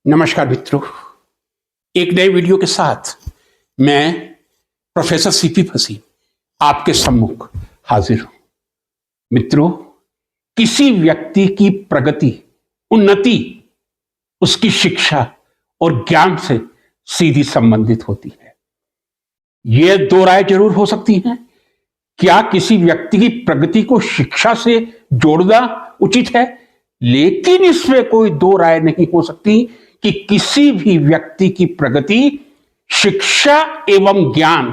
नमस्कार मित्रों, एक नए वीडियो के साथ मैं प्रोफेसर सीपी फसीन आपके सम्मुख हाजिर हूं। मित्रों, किसी व्यक्ति की प्रगति, उन्नति उसकी शिक्षा और ज्ञान से सीधी संबंधित होती है। यह दो राय जरूर हो सकती हैं, क्या किसी व्यक्ति की प्रगति को शिक्षा से जोड़ना उचित है, लेकिन इसमें कोई दो राय नहीं हो सकती कि किसी भी व्यक्ति की प्रगति शिक्षा एवं ज्ञान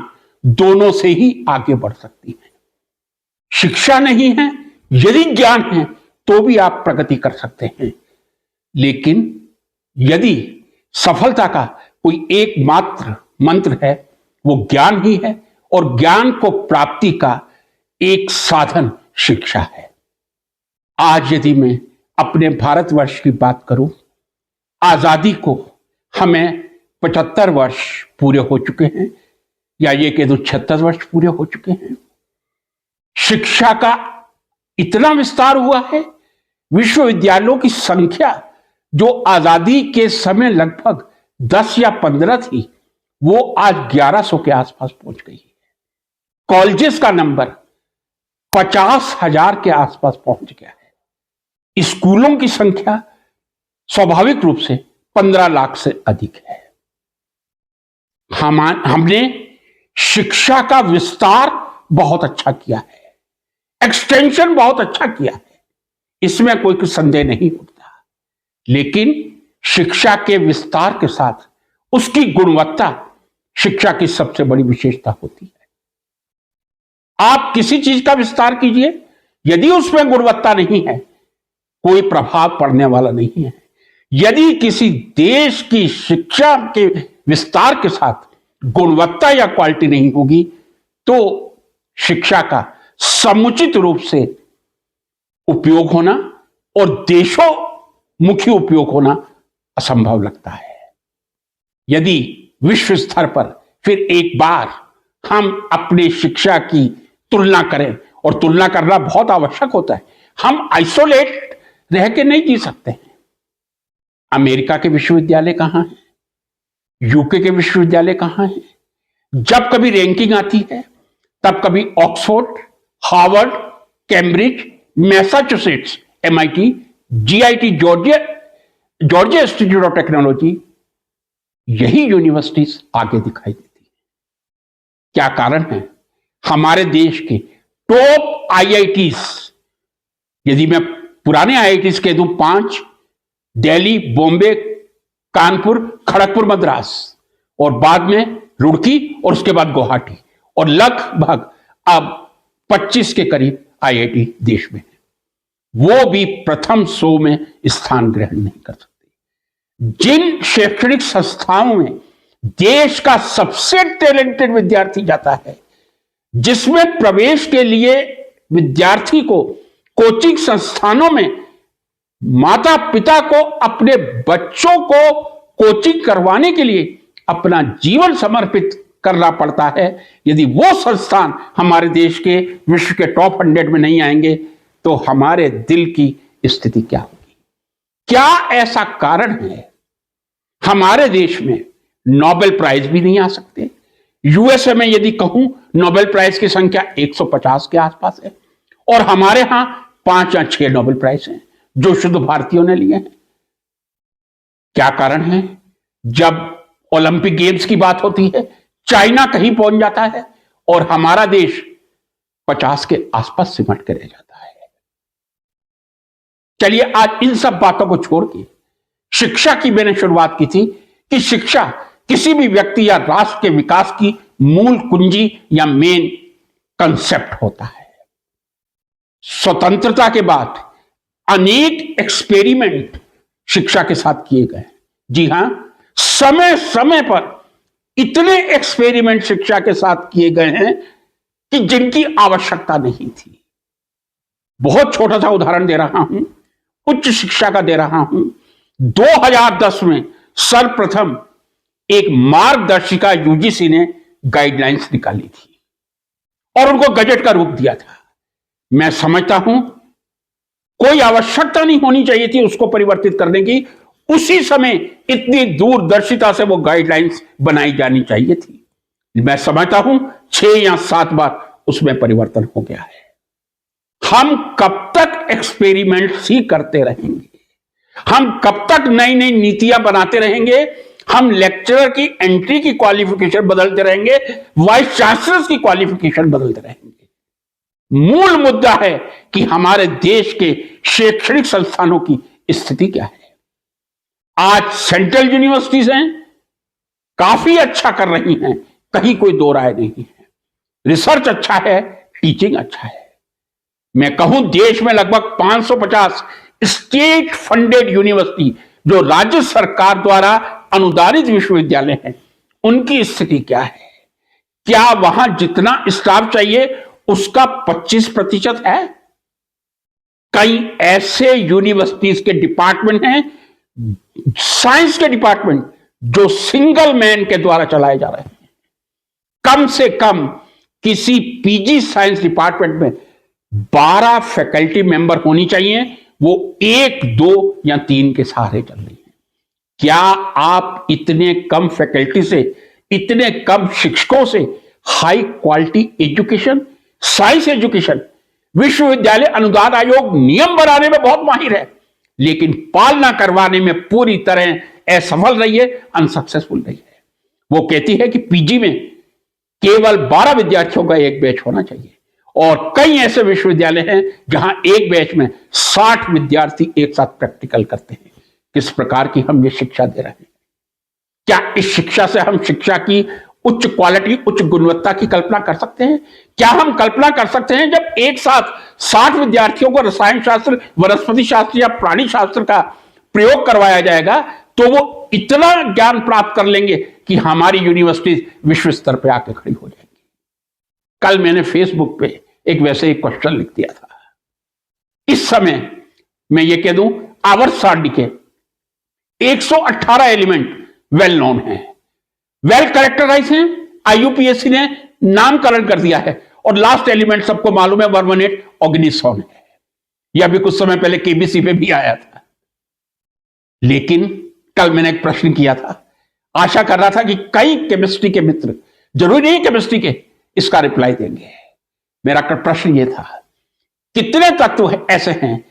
दोनों से ही आगे बढ़ सकती है। शिक्षा नहीं है, यदि ज्ञान है तो भी आप प्रगति कर सकते हैं, लेकिन यदि सफलता का कोई एकमात्र मंत्र है वो ज्ञान ही है, और ज्ञान को प्राप्ति का एक साधन शिक्षा है। आज यदि मैं अपने भारतवर्ष की बात करूं, आजादी को हमें 75 वर्ष पूरे हो चुके हैं, या ये कह दो 76 वर्ष पूरे हो चुके हैं। शिक्षा का इतना विस्तार हुआ है, विश्वविद्यालयों की संख्या जो आजादी के समय लगभग 10 या 15 थी, वो आज 1100 के आसपास पहुंच गई है। कॉलेजेस का नंबर 50,000 के आसपास पहुंच गया है। स्कूलों की संख्या स्वाभाविक रूप से 15 लाख से अधिक है। हमने शिक्षा का विस्तार बहुत अच्छा किया है, एक्सटेंशन बहुत अच्छा किया है, इसमें कोई संदेह नहीं उठता। लेकिन शिक्षा के विस्तार के साथ उसकी गुणवत्ता शिक्षा की सबसे बड़ी विशेषता होती है। आप किसी चीज का विस्तार कीजिए, यदि उसमें गुणवत्ता नहीं है, कोई प्रभाव पड़ने वाला नहीं है। यदि किसी देश की शिक्षा के विस्तार के साथ गुणवत्ता या क्वालिटी नहीं होगी, तो शिक्षा का समुचित रूप से उपयोग होना और देशोन्मुखी उपयोग होना असंभव लगता है। यदि विश्व स्तर पर फिर एक बार हम अपनी शिक्षा की तुलना करें, और तुलना करना बहुत आवश्यक होता है, हम आइसोलेट रह के नहीं जी सकते हैं। अमेरिका के विश्वविद्यालय कहां हैं, यूके के विश्वविद्यालय कहां हैं? जब कभी रैंकिंग आती है, तब कभी Oxford, Harvard, Cambridge, Massachusetts, MIT, GIT, Georgia institute of technology, यही यूनिवर्सिटीज आगे दिखाई देती है। क्या कारण है? हमारे देश के टॉप IITs, यदि मैं पुराने IITs कह दूं 5, दिल्ली, बॉम्बे, कानपुर, खड़गपुर, मद्रास, और बाद में रुड़की, और उसके बाद गुवाहाटी, और लगभग अब 25 के करीब IIT देश में है, वो भी प्रथम 100 में स्थान ग्रहण नहीं कर सकते। जिन शैक्षणिक संस्थाओं में देश का सबसे टैलेंटेड विद्यार्थी जाता है, जिसमें प्रवेश के लिए विद्यार्थी को कोचिंग संस्थानों में माता पिता को अपने बच्चों को कोचिंग करवाने के लिए अपना जीवन समर्पित करना पड़ता है, यदि वो संस्थान हमारे देश के विश्व के टॉप 100 में नहीं आएंगे, तो हमारे दिल की स्थिति क्या होगी? क्या ऐसा कारण है हमारे देश में नोबेल प्राइज भी नहीं आ सकते? USA में यदि कहूं, नोबेल प्राइज की संख्या 150 के आसपास है, और हमारे यहां 5 या 6 नोबेल प्राइज हैं जो शुद्ध भारतीयों ने लिए हैं। क्या कारण है? जब ओलंपिक गेम्स की बात होती है, चाइना कहीं पहुंच जाता है, और हमारा देश 50 के आसपास सिमट कर रह जाता है। चलिए, आज इन सब बातों को छोड़ के शिक्षा की मैंने शुरुआत की थी कि शिक्षा किसी भी व्यक्ति या राष्ट्र के विकास की मूल कुंजी या मेन कंसेप्ट होता है। स्वतंत्रता के बाद अनेक एक्सपेरिमेंट शिक्षा के साथ किए गए। जी हां, समय समय पर इतने एक्सपेरिमेंट शिक्षा के साथ किए गए हैं कि जिनकी आवश्यकता नहीं थी। बहुत छोटा सा उदाहरण दे रहा हूं, उच्च शिक्षा का दे रहा हूं। 2010 में सर्वप्रथम एक मार्गदर्शिका UGC ने गाइडलाइंस निकाली थी और उनको गजट का रूप दिया था। मैं समझता हूं कोई आवश्यकता नहीं होनी चाहिए थी उसको परिवर्तित करने की, उसी समय इतनी दूरदर्शिता से वो गाइडलाइंस बनाई जानी चाहिए थी। मैं समझता हूं 6 या 7 बार उसमें परिवर्तन हो गया है। हम कब तक एक्सपेरिमेंट्स ही करते रहेंगे? हम कब तक नई नई नीतियां बनाते रहेंगे? हम लेक्चरर की एंट्री की क्वालिफिकेशन बदलते रहेंगे, वाइस चांसलर की क्वालिफिकेशन बदलते रहेंगे। मूल मुद्दा है कि हमारे देश के शैक्षणिक संस्थानों की स्थिति क्या है। आज सेंट्रल यूनिवर्सिटीज हैं, काफी अच्छा कर रही हैं, कहीं कोई दो राय नहीं है। रिसर्च अच्छा है, टीचिंग अच्छा है। मैं कहूं देश में लगभग 550 स्टेट फंडेड यूनिवर्सिटी, जो राज्य सरकार द्वारा अनुदानित विश्वविद्यालय हैं, उनकी स्थिति क्या है? क्या वहां जितना स्टाफ चाहिए उसका 25% है? कई ऐसे यूनिवर्सिटीज के डिपार्टमेंट हैं, साइंस के डिपार्टमेंट, जो सिंगल मैन के द्वारा चलाए जा रहे हैं। कम से कम किसी पीजी साइंस डिपार्टमेंट में 12 फैकल्टी मेंबर होनी चाहिए, वो 1, 2 या 3 के सहारे चल रही है। क्या आप इतने कम फैकल्टी से, इतने कम शिक्षकों से high quality education, science education? विश्वविद्यालय अनुदान आयोग नियम बनाने में बहुत माहिर है, लेकिन पालना करवाने में पूरी तरह असफल रही है, अनसक्सेसफुल रही है। वो कहती है कि पीजी में केवल 12 विद्यार्थियों का एक बैच होना चाहिए, और कई ऐसे विश्वविद्यालय हैं जहां एक बैच में 60 विद्यार्थी एक साथ प्रैक्टिकल करते हैं। किस प्रकार की हम ये शिक्षा दे रहे हैं? क्या इस शिक्षा से हम शिक्षा की उच्च क्वालिटी, उच्च गुणवत्ता की कल्पना कर सकते हैं? क्या हम कल्पना कर सकते हैं जब एक साथ 60 विद्यार्थियों को रसायन शास्त्र, वनस्पति शास्त्र या प्राणी शास्त्र का प्रयोग करवाया जाएगा तो वो इतना ज्ञान प्राप्त कर लेंगे कि हमारी यूनिवर्सिटी विश्व स्तर पर आके खड़ी हो जाएगी? कल मैंने फेसबुक पे एक वैसे ही क्वेश्चन लिख दिया था। इस समय मैं ये कह दूं, आवर्त सारणी के 118 एलिमेंट वेल नोन है, वेल कैरेक्टराइज हैं, आईयूपीएससी ने नामकरण कर दिया है, और लास्ट एलिमेंट सबको मालूम है, वर्मनेट ऑर्गेनिसोन है। यह भी कुछ समय पहले केबीसी पे भी आया था। लेकिन कल मैंने एक प्रश्न किया था, आशा कर रहा था कि कई केमिस्ट्री के मित्र, जरूरी नहीं केमिस्ट्री के, इसका रिप्लाई देंगे। मेरा प्रश्न यह था, कितने तत्व ऐसे हैं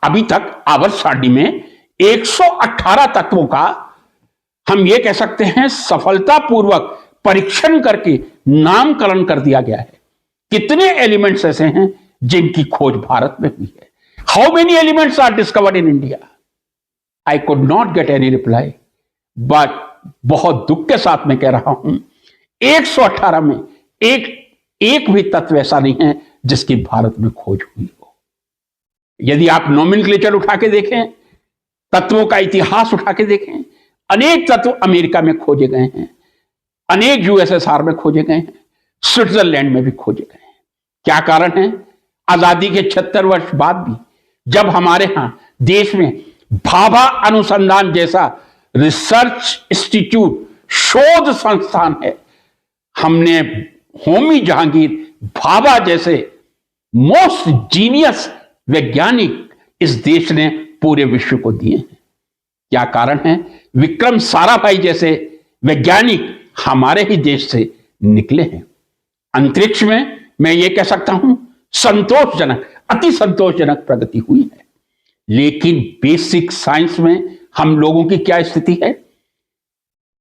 अभी तक आवर्त सारणी में? 118 तत्वों का हम ये कह सकते हैं सफलतापूर्वक परीक्षण करके नामकरण कर दिया गया है। कितने एलिमेंट्स ऐसे हैं जिनकी खोज भारत में हुई है? How many elements are discovered in India? I could not get any reply, but बहुत दुख के साथ मैं कह रहा हूं, 118 में एक भी तत्व ऐसा नहीं है जिसकी भारत में खोज हुई हो। यदि आप नोमेनक्लेचर उठा के देखें, तत्वों का इतिहास उठा के देखें, अनेक तत्व अमेरिका में खोजे गए हैं, अनेक यूएसएसआर में खोजे गए हैं, स्विट्जरलैंड में भी खोजे गए हैं। क्या कारण है? आजादी के 76 वर्ष बाद भी जब हमारे यहां देश में भाभा अनुसंधान जैसा रिसर्च इंस्टीट्यूट, शोध संस्थान है, हमने होमी जहांगीर भाभा जैसे मोस्ट जीनियस वैज्ञानिक इस देश ने पूरे विश्व को दिए हैं। क्या कारण है? विक्रम साराभाई जैसे वैज्ञानिक हमारे ही देश से निकले हैं। अंतरिक्ष में मैं ये कह सकता हूं संतोषजनक, अति संतोषजनक प्रगति हुई है। लेकिन बेसिक साइंस में हम लोगों की क्या स्थिति है?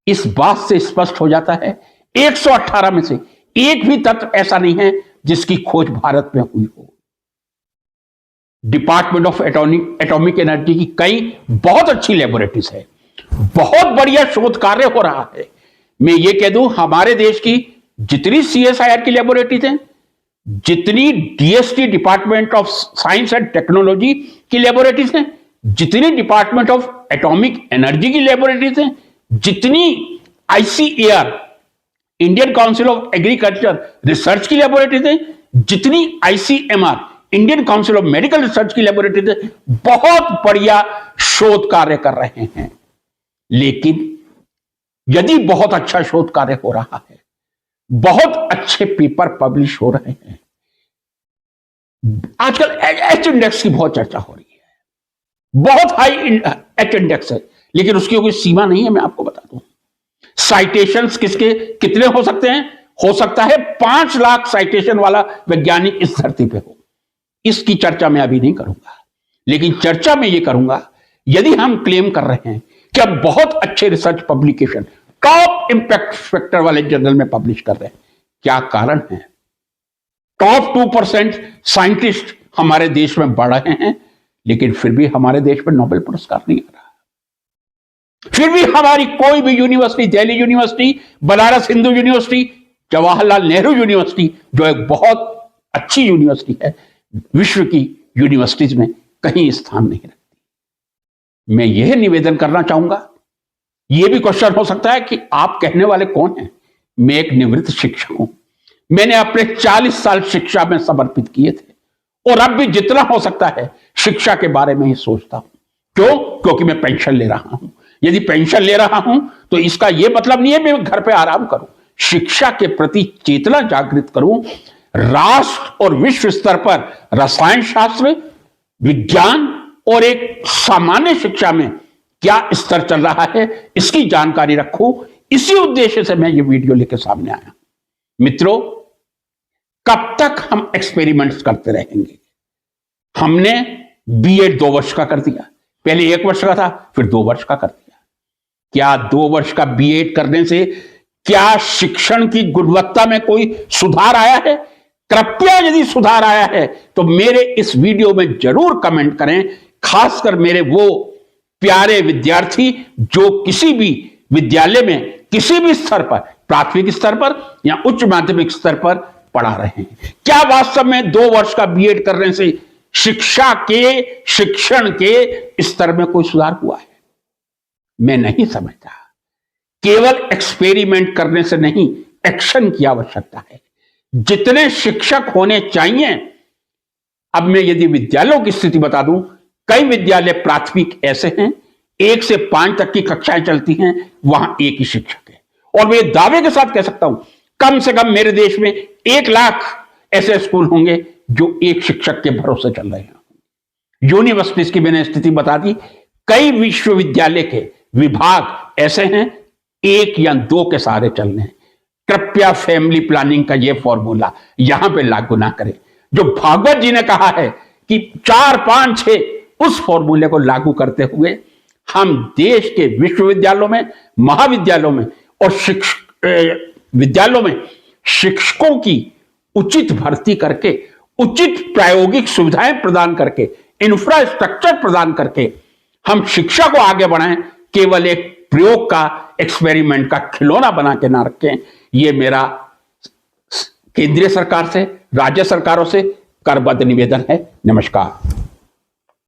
इस बात से स्पष्ट हो जाता है 118 में से एक भी तत्व ऐसा नहीं है जिसकी खोज भारत में हुई हो। डिपार्टमेंट ऑफ एटॉमिक एनर्जी की कई बहुत अच्छी लेबोरेटरीज है, बहुत बढ़िया शोध कार्य हो रहा है। मैं ये कह दूं, हमारे देश की जितनी सीएसआईआर की लेबोरेटरीज हैं, जितनी DST department of science and technology की लेबोरेटरीज हैं, जितनी डिपार्टमेंट ऑफ एटॉमिक एनर्जी की लेबोरेटरीज हैं, जितनी ICAR Indian council of agriculture research की लेबोरेटरीज हैं, जितनी ICMR Indian council of medical research की लेबोरेटरीज हैं, बहुत बढ़िया शोध कार्य कर रहे हैं। लेकिन यदि बहुत अच्छा शोध कार्य हो रहा है, बहुत अच्छे पेपर पब्लिश हो रहे हैं, आजकल एच इंडेक्स की बहुत चर्चा हो रही है, बहुत हाई एच इंडेक्स है, लेकिन उसकी कोई सीमा नहीं है, मैं आपको बता दूं। साइटेशंस किसके कितने हो सकते हैं? हो सकता है 5 लाख साइटेशन वाला वैज्ञानिक इस धरती पे हो। इसकी चर्चा मैं अभी नहीं करूंगा, लेकिन चर्चा में यह करूंगा, यदि हम क्लेम कर रहे हैं कि अब बहुत अच्छे research publication top impact factor वाले जर्नल में पब्लिश कर रहे हैं, क्या कारण है? टॉप 2% साइंटिस्ट हमारे देश में बढ़ रहे हैं, लेकिन फिर भी हमारे देश में नोबेल पुरस्कार नहीं आ रहा। फिर भी हमारी कोई भी university, Delhi university, Banaras Hindu university, Jawaharlal Nehru university, जो एक बहुत अच्छी यूनिवर्सिटी है, विश्व की यूनिवर्सिटीज में कहीं स्थान नहीं रखती। मैं यह निवेदन करना चाहूंगा, यह भी क्वेश्चन हो सकता है कि आप कहने वाले कौन हैं? मैं एक निवृत्त शिक्षक हूं। मैंने अपने 40 साल शिक्षा में समर्पित किए थे और अब भी जितना हो सकता है शिक्षा के बारे में ही सोचता हूं। क्यों? क्योंकि मैं पेंशन ले रहा हूं। यदि पेंशन ले रहा हूं तो इसका यह मतलब नहीं है मैं घर पे आराम करूं। शिक्षा के प्रति चेतना जागृत करूं। राष्ट्र और विश्व स्तर पर रसायन शास्त्र, विज्ञान और एक सामान्य शिक्षा में क्या स्तर चल रहा है, इसकी जानकारी रखूं। इसी उद्देश्य से मैं ये वीडियो लेकर सामने आया। मित्रों, कब तक हम एक्सपेरिमेंट्स करते रहेंगे? हमने बीएड 2 वर्ष का कर दिया, पहले 1 वर्ष का था, फिर 2 वर्ष का कर दिया। क्या 2 वर्ष का बीएड करने से क्या शिक्षण की गुणवत्ता में कोई सुधार आया है? कृपया यदि सुधार आया है तो मेरे इस वीडियो में जरूर कमेंट करें, खासकर मेरे वो प्यारे विद्यार्थी जो किसी भी विद्यालय में किसी भी स्तर पर, प्राथमिक स्तर पर या उच्च माध्यमिक स्तर पर पढ़ा रहे हैं। क्या वास्तव में 2 वर्ष का बीएड करने से शिक्षा के, शिक्षण के स्तर में कोई सुधार हुआ है? मैं नहीं समझता। केवल एक्सपेरिमेंट करने से नहीं, एक्शन की आवश्यकता है। जितने शिक्षक होने चाहिए, अब मैं यदि विद्यालयों की स्थिति बता दूं, कई विद्यालय प्राथमिक ऐसे हैं 1 से 5 तक की कक्षाएं चलती हैं, वहां एक ही शिक्षक है। और मैं दावे के साथ कह सकता हूं, कम से कम मेरे देश में 1 लाख ऐसे स्कूल होंगे जो एक शिक्षक के भरोसे चल रहे हैं। यूनिवर्सिटीज की मैंने स्थिति बता दी। कई विश्वविद्यालय के विभाग ऐसे हैं 1 या 2 के सहारे चल रहे हैं। कृपया फैमिली प्लानिंग का यह फॉर्मूला यहां पे लागू ना करें। जो भागवत जी ने कहा है कि 4, 5, 6, उस फॉर्मूले को लागू करते हुए हम देश के विश्वविद्यालयों में, महाविद्यालयों में और विद्यालयों में शिक्षकों की उचित भर्ती करके, उचित प्रायोगिक सुविधाएं प्रदान करके, इंफ्रास्ट्रक्चर प्रदान करके हम शिक्षा को आगे बढ़ाएं। केवल एक प्रयोग का, एक्सपेरिमेंट का खिलौना बना के ना रखें। यह मेरा केंद्रीय सरकार से, राज्य सरकारों से करबद्ध निवेदन है। नमस्कार।